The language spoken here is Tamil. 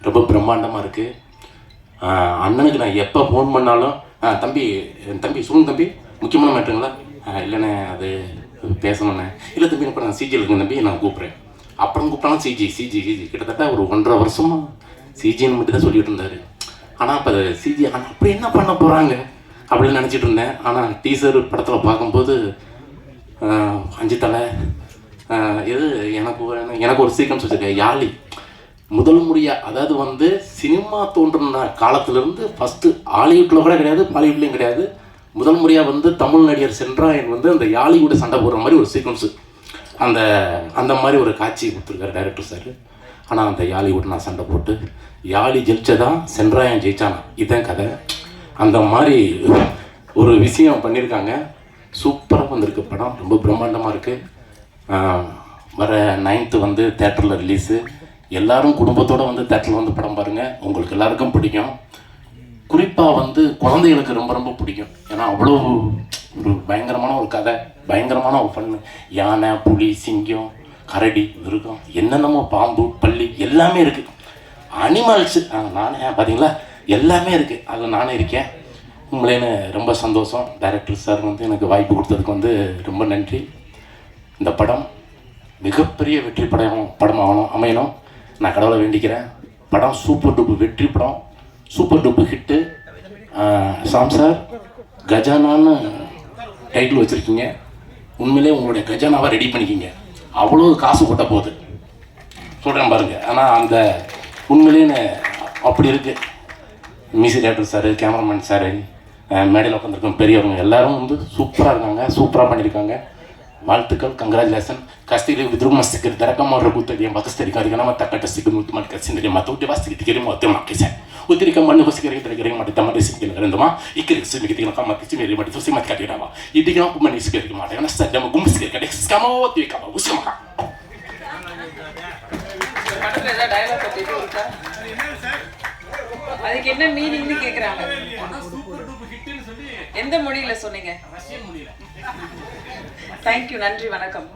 ரொம்ப பிரம்மாண்டமாக இருக்குது. அண்ணனுக்கு நான் எப்போ ஃபோன் பண்ணாலும் தம்பி சொல்லுங்க தம்பி, முக்கியமான மேட்டருங்களா? இல்லைண்ணே அது பேசணுண்ணே. இல்லை தம்பி இப்போ நான் சிஜியில் இருக்கேன் தம்பி, நான் கூப்பிட்றேன். அப்புறம் கூப்பிட்டாலும் சிஜி கிட்டத்தட்ட ஒரு 1.5 வருஷமாக சிஜின்னு மட்டும் தான் சொல்லிட்டு இருந்தார். ஆனால் இப்போ சிஜி அப்படி என்ன பண்ண போகிறாங்க அப்படின்னு நினச்சிட்டு இருந்தேன். ஆனால் டீசர் படத்தில் பார்க்கும்போது 5 தலை இது எனக்கு ஒரு சீக்வன்ஸ் வச்சுருக்கேன். யாழி முதல் முறையாக, அதாவது சினிமா தோன்றின காலத்திலேருந்து ஃபஸ்ட்டு ஹாலிவுட்டில் கூட கிடையாது, பாலிவுட்லேயும் கிடையாது, முதல் முறையாக தமிழ் நடிகர் சென்றாயன் அந்த யாழி கூட சண்டை போடுற மாதிரி ஒரு சீக்வன்ஸு, அந்த மாதிரி ஒரு காட்சி கொடுத்துருக்காரு டைரக்டர் சார். ஆனால் அந்த யாழி கூட நான் சண்டை போட்டு யாழி ஜெயிச்சதான் சென்றாயன் ஜெயிச்சானா, இதுதான் கதை. அந்த மாதிரி ஒரு விஷயம் பண்ணியிருக்காங்க. சூப்பராக வந்திருக்கு படம், ரொம்ப பிரம்மாண்டமாக இருக்குது. வர 9th தேட்டரில் ரிலீஸு. எல்லோரும் குடும்பத்தோடு தேட்டரில் படம் பாருங்கள், உங்களுக்கு எல்லாருக்கும் பிடிக்கும். குறிப்பாக குழந்தைகளுக்கு ரொம்ப ரொம்ப பிடிக்கும். ஏன்னா அவ்வளோ ஒரு பயங்கரமான ஒரு கதை, பயங்கரமான ஒரு ஃபன்னு. யானை, புலி, சிங்கம், கரடி, மிருகம், என்னென்னமோ பாம்பு, பல்லி எல்லாமே இருக்குது. அனிமல்ஸு நானே பார்த்தீங்களா எல்லாமே இருக்குது. அதில் நானே இருக்கேன். உங்களேன்னு ரொம்ப சந்தோஷம். டைரக்டர் சார் எனக்கு வாய்ப்பு கொடுத்ததுக்கு ரொம்ப நன்றி. இந்த படம் மிகப்பெரிய வெற்றி படமாகணும், அமையணும் நான் கடவுளை வேண்டிக்கிறேன். படம் சூப்பர் டூப்பு வெற்றி படம், சூப்பர் டூப்பு ஹிட்டு. சாம் சார் கஜானான்னு டைட்டில் வச்சுருக்கீங்க. உண்மையிலே உங்களுடைய கஜானாவை ரெடி பண்ணிக்கிங்க. அவ்வளோ காசு கொட்ட போகுது சொல்கிறேன் பாருங்கள். ஆனால் அந்த உண்மையிலேன்னு அப்படி இருக்குது. Music director sir, cameraman sir, மேடையில் உட்காந்துருக்கோம் பெரியவங்க எல்லாரும் சூப்பராக இருக்காங்க, சூப்பராக பண்ணியிருக்காங்க. வாழ்த்துக்கள், கங்க்ராச்சுலேஷன். கஸ்திரி வித்ருமஸ்திக்கு தரக்கமாக கூத்தடிய மகஸ்தரிக்காரிக நம்ம தக்கட்டஸ்திக்கு முத்து மாட்டு கசிந்திரி மத்தூட்டி வாஸ்திக்கு திகிரி மொத்தம் மாக்கேசன் உத்திரிக்க மண்ணு வசிக்கிற திரைக்கிற மாட்டி தம்மடி சிக்கிற இருந்தமா இக்கிரி சிமிக்கிற கம்மத்தி மேரி மாட்டி சுசி மாட்டி கட்டிடாமா இதிகா கும்மனி சிக்கிற மாட்டேன் சட்டம கும்ஸ்கிற கடை ஸ்கமோ திகமா உஸ்கமா. அதுக்கு என்ன மீனிங்னு கேக்குறாங்க. எந்த மொழியில சொன்னீங்க? தேங்க்யூ, நன்றி, வணக்கம்.